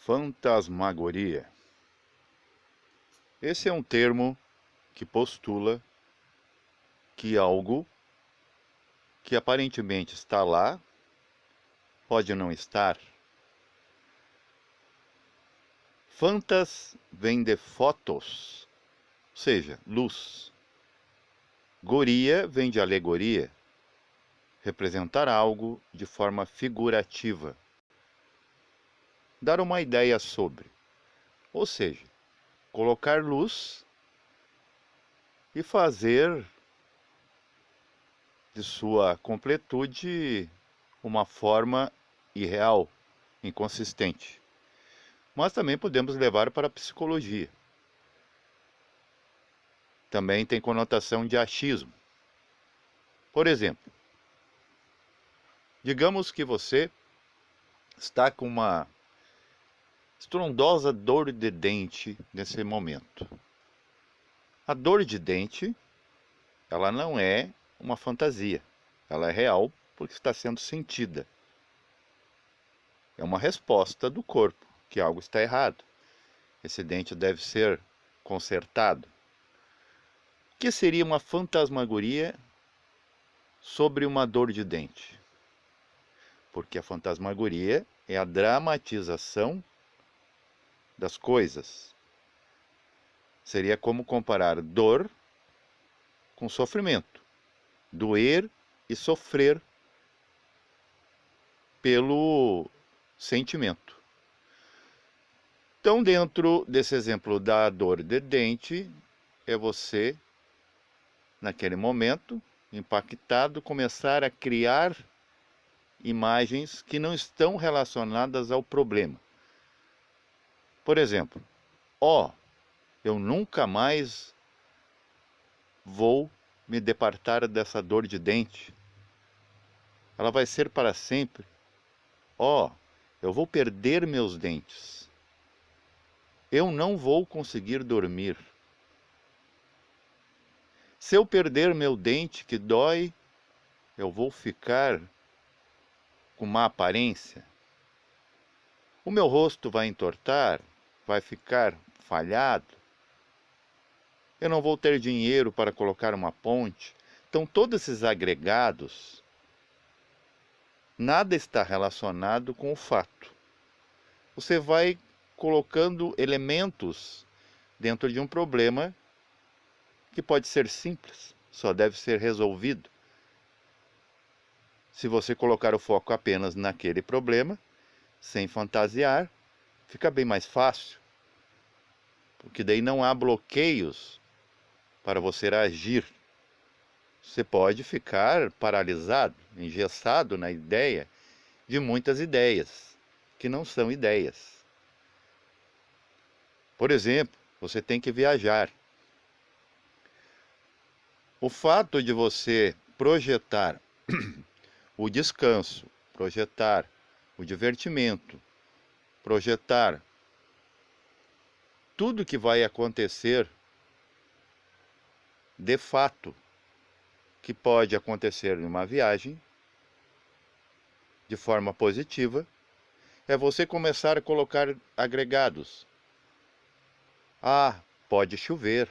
Fantasmagoria. Esse é um termo que postula que algo que aparentemente está lá pode não estar. Fantas vem de photos, ou seja, luz. Goria vem de alegoria, representar algo de forma figurativa, dar uma ideia sobre, ou seja, colocar luz e fazer de sua completude uma forma irreal, inconsistente. Mas também podemos levar para a psicologia. Também tem conotação de achismo. Por exemplo, digamos que você está com uma estrondosa dor de dente nesse momento. A dor de dente, ela não é uma fantasia. Ela é real porque está sendo sentida. É uma resposta do corpo que algo está errado. Esse dente deve ser consertado. O que seria uma fantasmagoria sobre uma dor de dente? Porque a fantasmagoria é a dramatização das coisas. Seria como comparar dor com sofrimento. Doer e sofrer pelo sentimento. Então, dentro desse exemplo da dor de dente, é você, naquele momento, impactado, começar a criar imagens que não estão relacionadas ao problema. Por exemplo, eu nunca mais vou me departar dessa dor de dente. Ela vai ser para sempre. Eu vou perder meus dentes. Eu não vou conseguir dormir. Se eu perder meu dente que dói, eu vou ficar com má aparência. O meu rosto vai entortar, vai ficar falhado. Eu não vou ter dinheiro para colocar uma ponte. Então, todos esses agregados, nada está relacionado com o fato. Você vai colocando elementos dentro de um problema que pode ser simples, só deve ser resolvido. Se você colocar o foco apenas naquele problema, sem fantasiar, fica bem mais fácil, porque daí não há bloqueios para você agir. Você pode ficar paralisado, engessado na ideia de muitas ideias, que não são ideias. Por exemplo, você tem que viajar. O fato de você projetar o descanso, projetar o divertimento, projetar tudo que vai acontecer de fato, que pode acontecer em uma viagem, de forma positiva, é você começar a colocar agregados. Pode chover,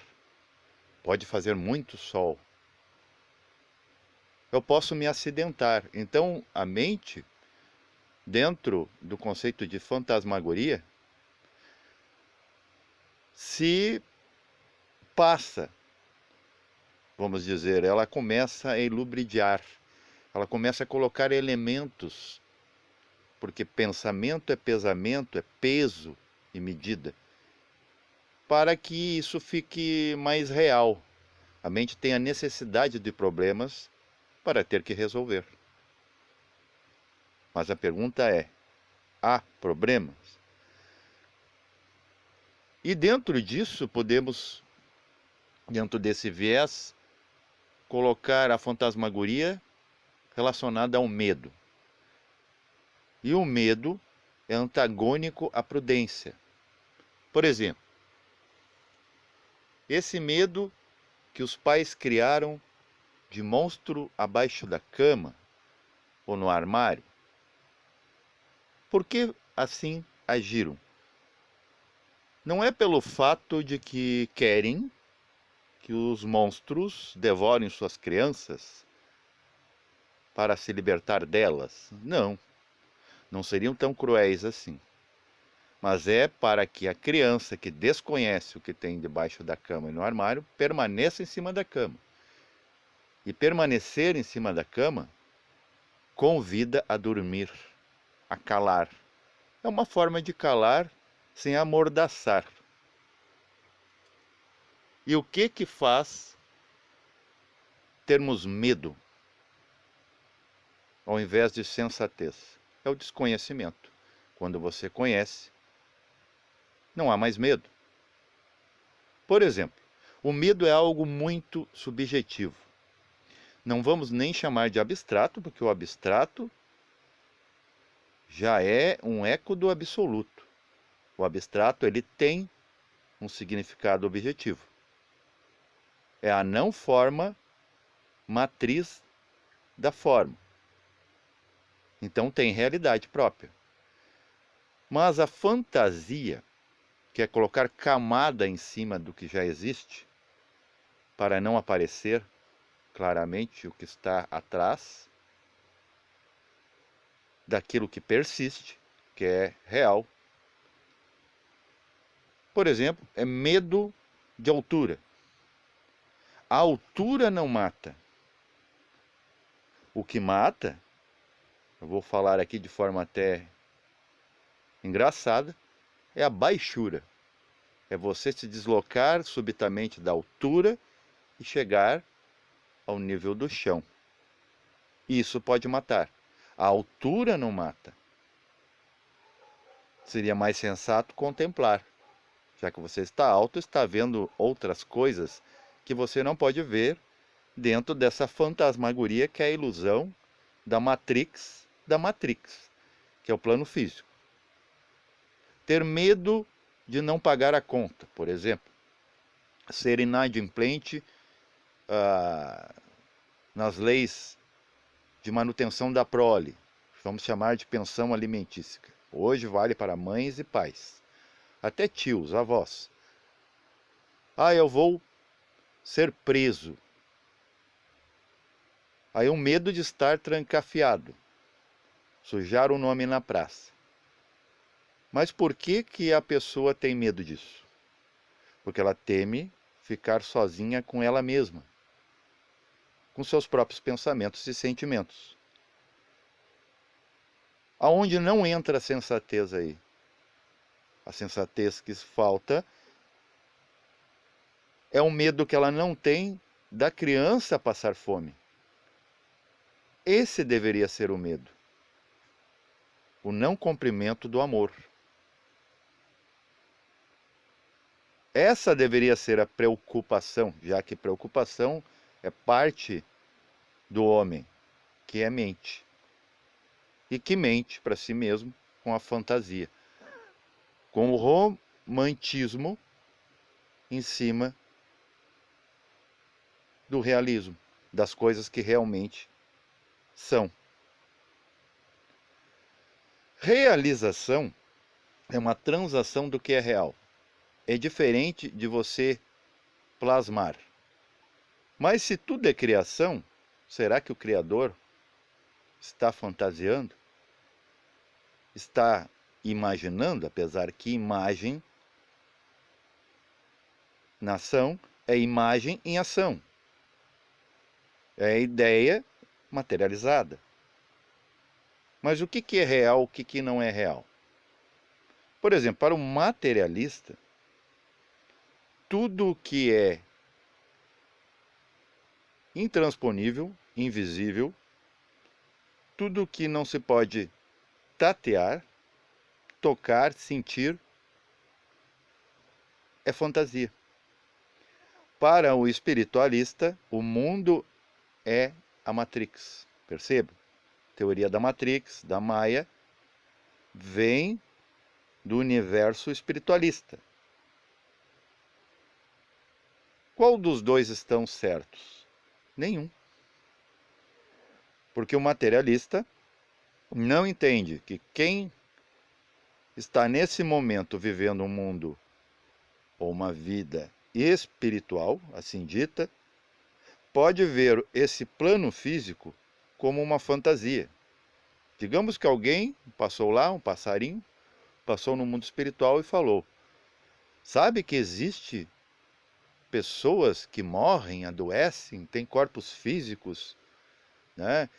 pode fazer muito sol. Eu posso me acidentar. Então, a mente, dentro do conceito de fantasmagoria, se passa, vamos dizer, ela começa a elubridiar, ela começa a colocar elementos, porque pensamento é pesamento, é peso e medida, para que isso fique mais real. A mente tem a necessidade de problemas para ter que resolver. Mas a pergunta é, há problemas? E dentro disso, podemos, dentro desse viés, colocar a fantasmagoria relacionada ao medo. E o medo é antagônico à prudência. Por exemplo, esse medo que os pais criaram de monstro abaixo da cama ou no armário, por que assim agiram? Não é pelo fato de que querem que os monstros devorem suas crianças para se libertar delas. Não, não seriam tão cruéis assim. Mas é para que a criança que desconhece o que tem debaixo da cama e no armário permaneça em cima da cama. E permanecer em cima da cama convida a dormir, a calar. É uma forma de calar sem amordaçar. E o que faz termos medo ao invés de sensatez? É o desconhecimento. Quando você conhece, não há mais medo. Por exemplo, o medo é algo muito subjetivo. Não vamos nem chamar de abstrato, porque o abstrato já é um eco do absoluto. O abstrato, ele tem um significado objetivo. É a não forma matriz da forma. Então tem realidade própria. Mas a fantasia, que é colocar camada em cima do que já existe, para não aparecer claramente o que está atrás daquilo que persiste, que é real. Por exemplo, é medo de altura. A altura não mata. O que mata, eu vou falar aqui de forma até engraçada, é a baixura. É você se deslocar subitamente da altura e chegar ao nível do chão. Isso pode matar. A altura não mata. Seria mais sensato contemplar. Já que você está alto, está vendo outras coisas que você não pode ver dentro dessa fantasmagoria que é a ilusão da Matrix, que é o plano físico. Ter medo de não pagar a conta, por exemplo. Ser inadimplente nas leis de manutenção da prole. Vamos chamar de pensão alimentícia. Hoje vale para mães e pais. Até tios, avós. Eu vou ser preso. Aí o medo de estar trancafiado. Sujar o nome na praça. Mas por que a pessoa tem medo disso? Porque ela teme ficar sozinha com ela mesma, com seus próprios pensamentos e sentimentos. Aonde não entra a sensatez aí? A sensatez que falta é um medo que ela não tem da criança passar fome. Esse deveria ser o medo. O não cumprimento do amor. Essa deveria ser a preocupação, já que preocupação é parte do homem, que é mente. E que mente para si mesmo com a fantasia. Com o romantismo em cima do realismo, das coisas que realmente são. Realização é uma transação do que é real. É diferente de você plasmar. Mas se tudo é criação, será que o Criador está fantasiando? Está imaginando, apesar que imagem na ação é imagem em ação. É a ideia materializada. Mas o que é real, o que não é real? Por exemplo, para o materialista, tudo que é intransponível, invisível, tudo que não se pode tatear, tocar, sentir, é fantasia. Para o espiritualista, o mundo é a Matrix. Perceba? Teoria da Matrix, da Maia, vem do universo espiritualista. Qual dos dois estão certos? Nenhum. Porque o materialista não entende que quem está nesse momento vivendo um mundo ou uma vida espiritual, assim dita, pode ver esse plano físico como uma fantasia. Digamos que alguém passou lá, um passarinho, passou no mundo espiritual e falou: sabe que existe pessoas que morrem, adoecem, têm corpos físicos, né?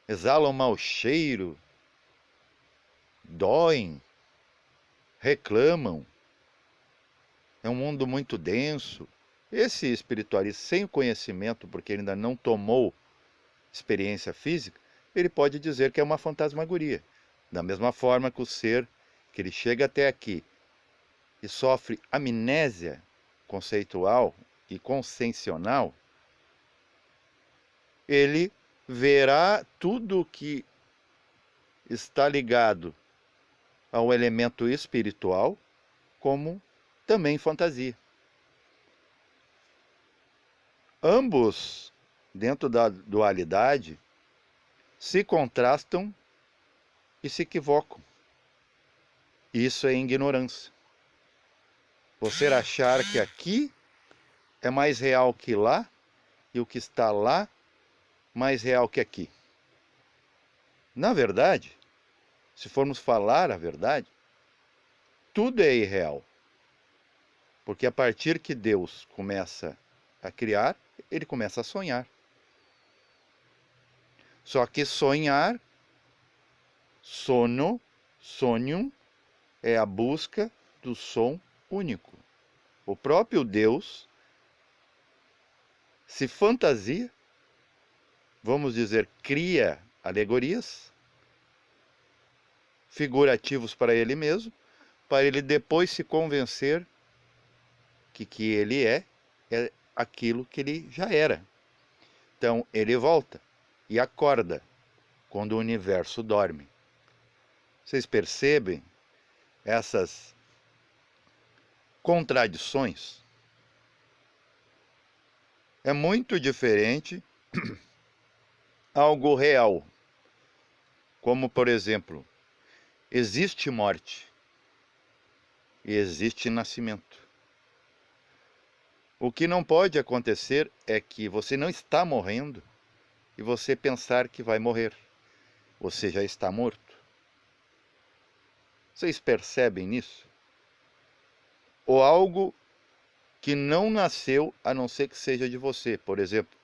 Exalam mau cheiro, doem, reclamam. É um mundo muito denso. Esse espiritualista, sem o conhecimento, porque ele ainda não tomou experiência física, ele pode dizer que é uma fantasmagoria. Da mesma forma que o ser que ele chega até aqui e sofre amnésia conceitual e consciencial, ele verá tudo que está ligado ao elemento espiritual como também fantasia. Ambos, dentro da dualidade, se contrastam e se equivocam. Isso é ignorância. Você achar que aqui é mais real que lá e o que está lá mais real que aqui. Na verdade, se formos falar a verdade, tudo é irreal. Porque a partir que Deus começa a criar, ele começa a sonhar. Só que sonhar, sono, sonhum, é a busca do som único. O próprio Deus se fantasia, vamos dizer, cria alegorias, figurativos para ele mesmo, para ele depois se convencer que ele é aquilo que ele já era. Então ele volta e acorda quando o universo dorme. Vocês percebem essas contradições? É muito diferente algo real, como por exemplo, existe morte e existe nascimento. O que não pode acontecer é que você não está morrendo e você pensar que vai morrer. Você já está morto. Vocês percebem nisso? Ou algo que não nasceu a não ser que seja de você. Por exemplo,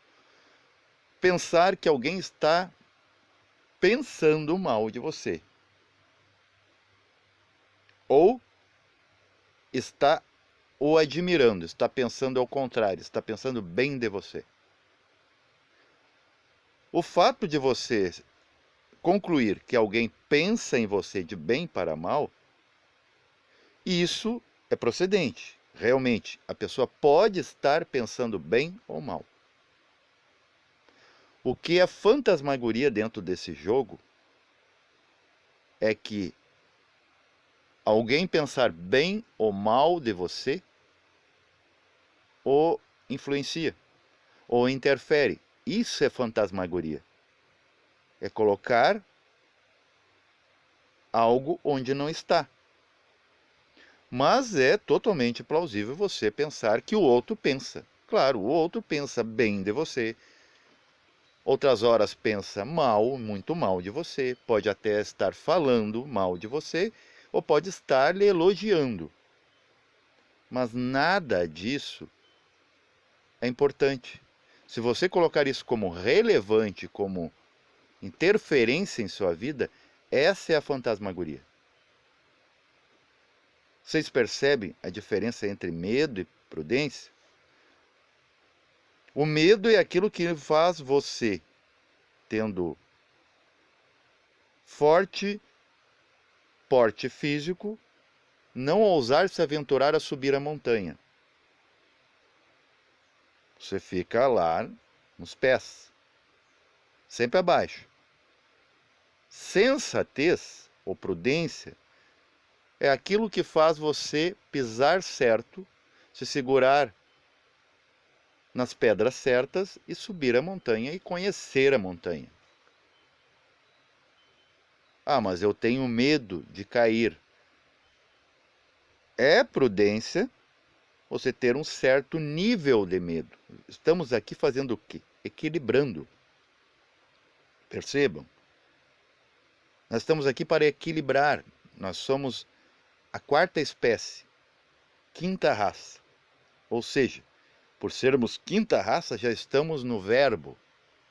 pensar que alguém está pensando mal de você. Ou está o admirando, está pensando ao contrário, está pensando bem de você. O fato de você concluir que alguém pensa em você de bem para mal, isso é procedente. Realmente, a pessoa pode estar pensando bem ou mal. O que é fantasmagoria dentro desse jogo é que alguém pensar bem ou mal de você ou influencia, ou interfere. Isso é fantasmagoria. É colocar algo onde não está. Mas é totalmente plausível você pensar que o outro pensa. Claro, o outro pensa bem de você. Outras horas pensa mal, muito mal de você. Pode até estar falando mal de você, ou pode estar lhe elogiando. Mas nada disso é importante. Se você colocar isso como relevante, como interferência em sua vida, essa é a fantasmagoria. Vocês percebem a diferença entre medo e prudência? O medo é aquilo que faz você, tendo forte porte físico, não ousar se aventurar a subir a montanha. Você fica lá nos pés, sempre abaixo. Sensatez ou prudência é aquilo que faz você pisar certo, se segurar nas pedras certas e subir a montanha e conhecer a montanha. Ah, mas eu tenho medo de cair. É prudência você ter um certo nível de medo. Estamos aqui fazendo o quê? Equilibrando. Percebam? Nós estamos aqui para equilibrar. Nós somos a quarta espécie, quinta raça. Ou seja, por sermos quinta raça, já estamos no verbo,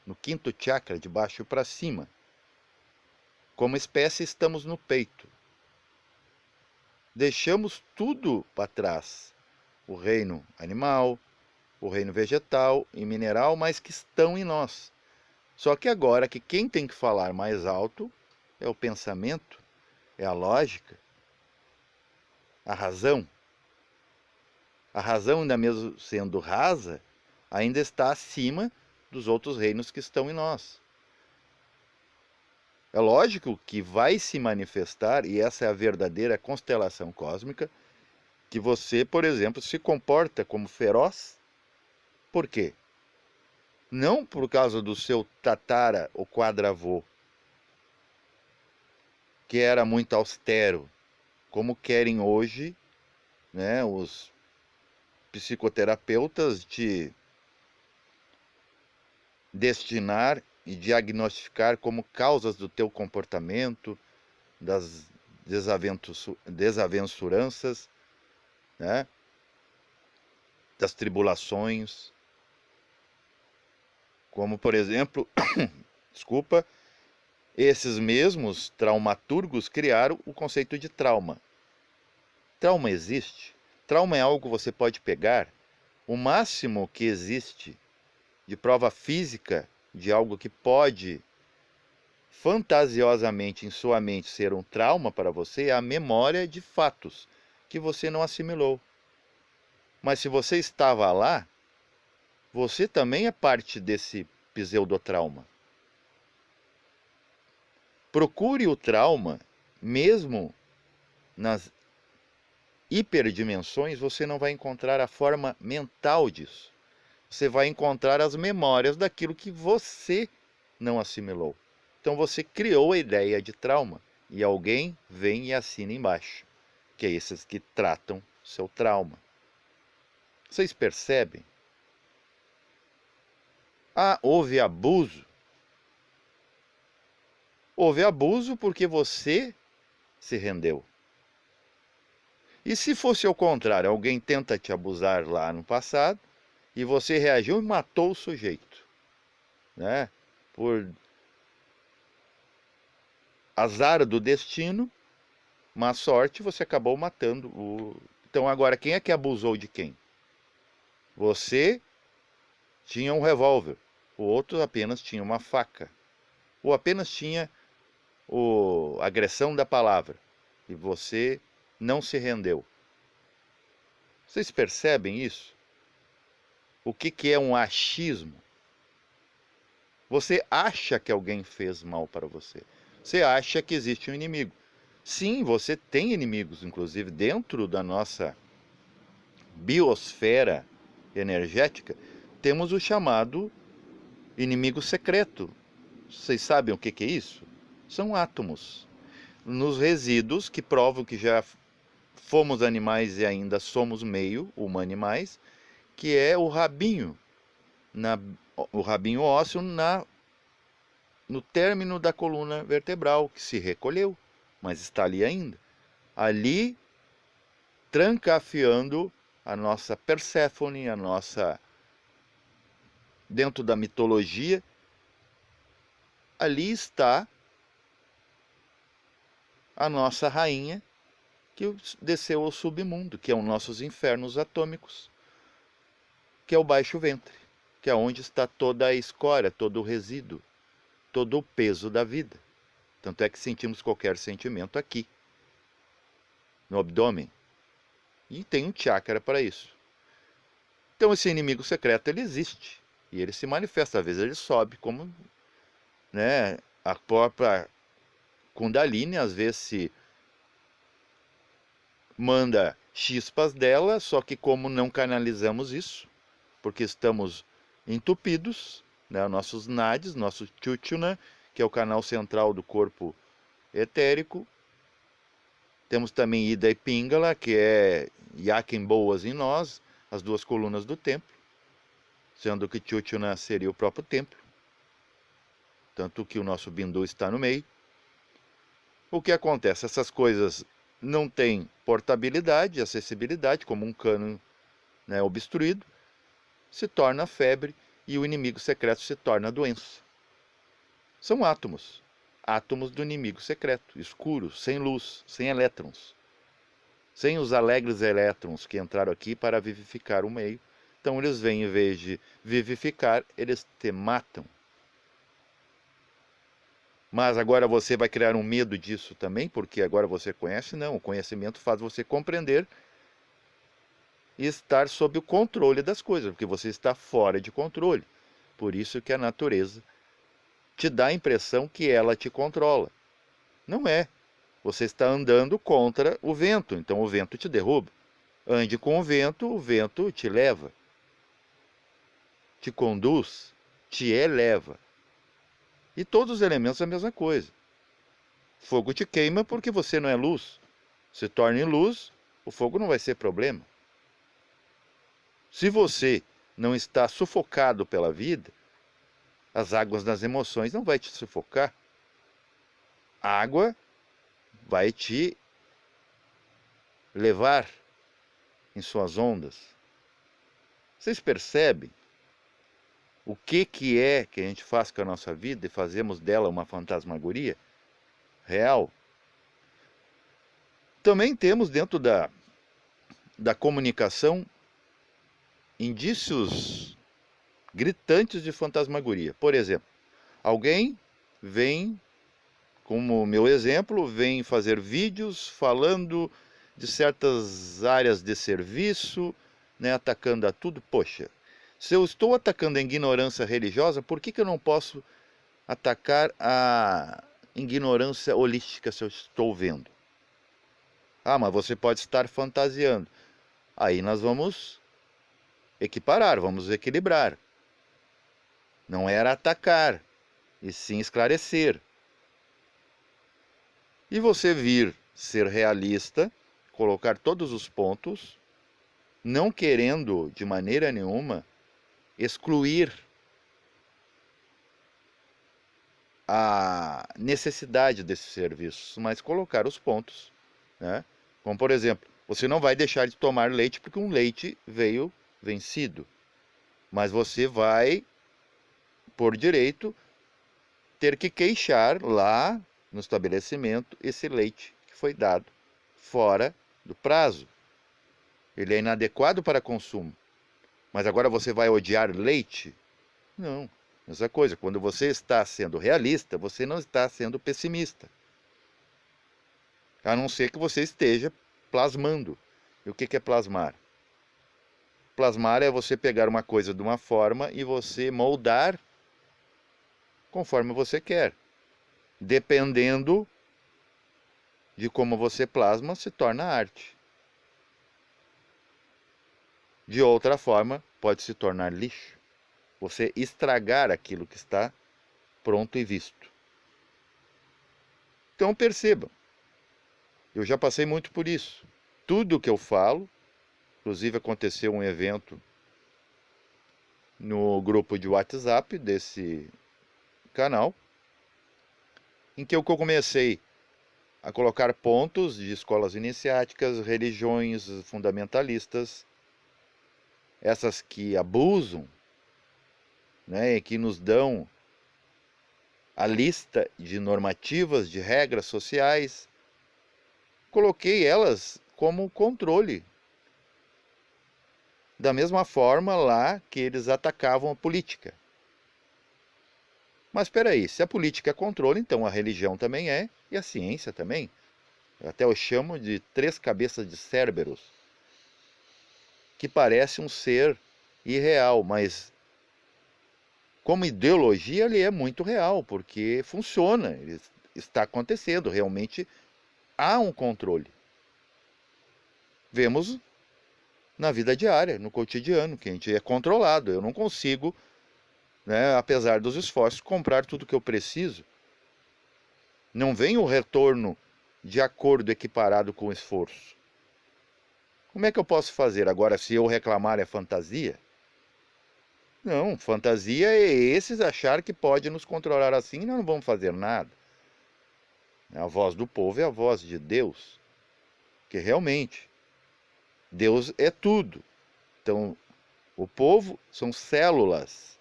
no quinto chakra, de baixo para cima. Como espécie, estamos no peito. Deixamos tudo para trás. O reino animal, o reino vegetal e mineral, mas que estão em nós. Só que agora que quem tem que falar mais alto é o pensamento, é a lógica, a razão. A razão, ainda mesmo sendo rasa, ainda está acima dos outros reinos que estão em nós. É lógico que vai se manifestar, e essa é a verdadeira constelação cósmica, que você, por exemplo, se comporta como feroz. Por quê? Não por causa do seu tatara ou quadravô, que era muito austero, como querem hoje, né, os psicoterapeutas te destinar e diagnosticar como causas do teu comportamento, das desaventuranças, né, das tribulações, como por exemplo, desculpa, esses mesmos traumaturgos criaram o conceito de trauma. Trauma existe? Trauma é algo que você pode pegar. O máximo que existe de prova física de algo que pode fantasiosamente em sua mente ser um trauma para você é a memória de fatos que você não assimilou. Mas se você estava lá, você também é parte desse pseudotrauma. Procure o trauma, mesmo nas hiperdimensões, você não vai encontrar a forma mental disso. Você vai encontrar as memórias daquilo que você não assimilou. Então você criou a ideia de trauma e alguém vem e assina embaixo, que é esses que tratam seu trauma. Vocês percebem? Ah, houve abuso. Houve abuso porque você se rendeu. E se fosse ao contrário, alguém tenta te abusar lá no passado e você reagiu e matou o sujeito, né? Por azar do destino, má sorte, você acabou matando o... Então agora, quem é que abusou de quem? Você tinha um revólver, o outro apenas tinha uma faca, ou apenas tinha a agressão da palavra, e você não se rendeu. Vocês percebem isso? O que é um achismo? Você acha que alguém fez mal para você. Você acha que existe um inimigo. Sim, você tem inimigos, inclusive dentro da nossa biosfera energética, temos o chamado inimigo secreto. Vocês sabem o que é isso? São átomos. Nos resíduos que provam que já fomos animais e ainda somos meio humanimais, que é o rabinho, o rabinho ósseo no término da coluna vertebral, que se recolheu, mas está ali ainda. Ali, trancafiando a nossa Perséfone, a nossa... Dentro da mitologia, ali está a nossa rainha, que desceu ao submundo, que é os nossos infernos atômicos, que é o baixo ventre, que é onde está toda a escória, todo o resíduo, todo o peso da vida. Tanto é que sentimos qualquer sentimento aqui, no abdômen. E tem um chakra para isso. Então esse inimigo secreto, ele existe. E ele se manifesta, às vezes ele sobe, como, né, a própria Kundalini, às vezes se manda chispas dela, só que como não canalizamos isso, porque estamos entupidos, né, nossos nadis, nosso Chuchuna, que é o canal central do corpo etérico. Temos também Ida e Pingala, que é Yakin boas em nós, as duas colunas do templo, sendo que Chuchuna seria o próprio templo, tanto que o nosso Bindu está no meio. O que acontece? Essas coisas não têm portabilidade, acessibilidade, como um cano, né, obstruído, se torna febre e o inimigo secreto se torna doença. São átomos, átomos do inimigo secreto, escuros, sem luz, sem elétrons, sem os alegres elétrons que entraram aqui para vivificar o meio. Então eles vêm, em vez de vivificar, eles te matam. Mas agora você vai criar um medo disso também, porque agora você conhece? Não, o conhecimento faz você compreender e estar sob o controle das coisas, porque você está fora de controle. Por isso que a natureza te dá a impressão que ela te controla. Não é. Você está andando contra o vento, então o vento te derruba. Ande com o vento te leva, te conduz, te eleva. E todos os elementos é a mesma coisa. Fogo te queima porque você não é luz. Se torna em luz, o fogo não vai ser problema. Se você não está sufocado pela vida, as águas das emoções não vai te sufocar. A água vai te levar em suas ondas. Vocês percebem o que é que a gente faz com a nossa vida e fazemos dela uma fantasmagoria real? Também temos dentro da comunicação indícios gritantes de fantasmagoria. Por exemplo, alguém vem, como meu exemplo, vem fazer vídeos falando de certas áreas de serviço, né, atacando a tudo. Poxa, se eu estou atacando a ignorância religiosa, por que eu não posso atacar a ignorância holística se eu estou vendo? Ah, mas você pode estar fantasiando. Aí nós vamos equiparar, vamos equilibrar. Não era atacar, e sim esclarecer. E você vir ser realista, colocar todos os pontos, não querendo de maneira nenhuma excluir a necessidade desses serviços, mas colocar os pontos, né? Como por exemplo, você não vai deixar de tomar leite porque um leite veio vencido, mas você vai, por direito, ter que queixar lá no estabelecimento esse leite que foi dado fora do prazo. Ele é inadequado para consumo. Mas agora você vai odiar leite? Não. Essa coisa, quando você está sendo realista, você não está sendo pessimista. A não ser que você esteja plasmando. E o que é plasmar? Plasmar é você pegar uma coisa de uma forma e você moldar conforme você quer. Dependendo de como você plasma, se torna arte. De outra forma, pode se tornar lixo. Você estragar aquilo que está pronto e visto. Então percebam, eu já passei muito por isso. Tudo que eu falo, inclusive aconteceu um evento no grupo de WhatsApp desse canal, em que eu comecei a colocar pontos de escolas iniciáticas, religiões fundamentalistas, essas que abusam, né, e que nos dão a lista de normativas, de regras sociais, coloquei elas como controle. Da mesma forma lá que eles atacavam a política. Mas espera aí, se a política é controle, então a religião também é, e a ciência também. Até eu chamo de 3 cabeças de Céreberos, que parece um ser irreal, mas como ideologia ele é muito real, porque funciona, ele está acontecendo, realmente há um controle. Vemos na vida diária, no cotidiano, que a gente é controlado. Eu não consigo, né, apesar dos esforços, comprar tudo que eu preciso. Não vem o retorno de acordo equiparado com o esforço. Como é que eu posso fazer? Agora, se eu reclamar é fantasia? Não, fantasia é esses achar que pode nos controlar assim e nós não vamos fazer nada. A voz do povo é a voz de Deus, que realmente Deus é tudo. Então, o povo são células.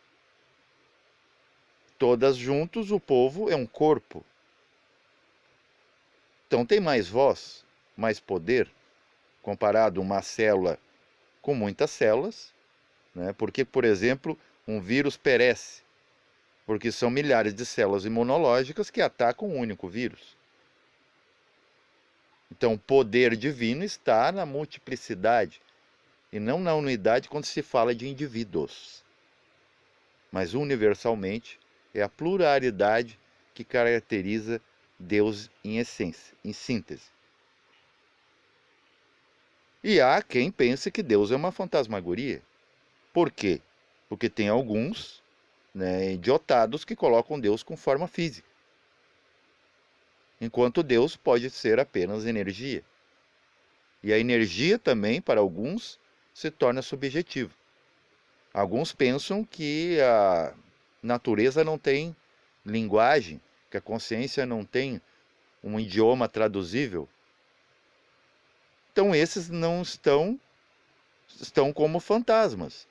Todas juntos, o povo é um corpo. Então, tem mais voz, mais poder, comparado a uma célula com muitas células, né? Porque, por exemplo, um vírus perece, porque são milhares de células imunológicas que atacam um único vírus. Então, o poder divino está na multiplicidade e não na unidade quando se fala de indivíduos. Mas, universalmente, é a pluralidade que caracteriza Deus em essência, em síntese. E há quem pense que Deus é uma fantasmagoria. Por quê? Porque tem alguns, né, idiotados que colocam Deus com forma física. Enquanto Deus pode ser apenas energia. E a energia também, para alguns, se torna subjetiva. Alguns pensam que a natureza não tem linguagem, que a consciência não tem um idioma traduzível. Então esses não estão como fantasmas.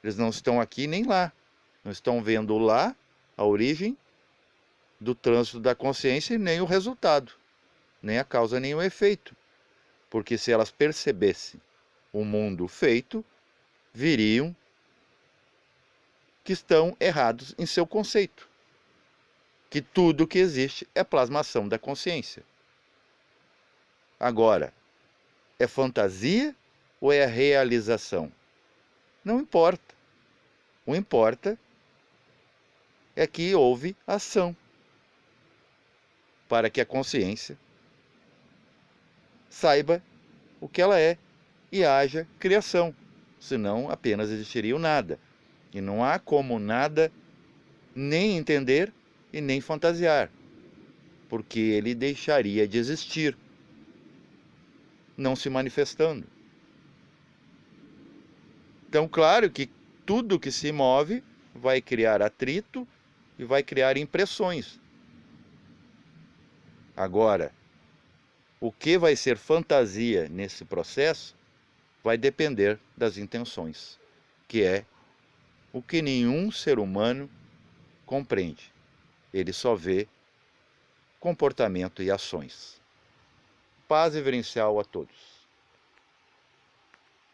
Eles não estão aqui nem lá. Não estão vendo lá a origem do trânsito da consciência e nem o resultado, nem a causa, nem o efeito. Porque se elas percebessem o mundo feito, viriam que estão errados em seu conceito. Que tudo que existe é plasmação da consciência. Agora, é fantasia ou é a realização? Não importa. O que importa é que houve ação para que a consciência saiba o que ela é e haja criação. Senão apenas existiria o nada. E não há como nada nem entender e nem fantasiar, porque ele deixaria de existir, não se manifestando. Então, claro que tudo que se move vai criar atrito e vai criar impressões. Agora, o que vai ser fantasia nesse processo vai depender das intenções, que é o que nenhum ser humano compreende. Ele só vê comportamento e ações. Paz reverencial a todos.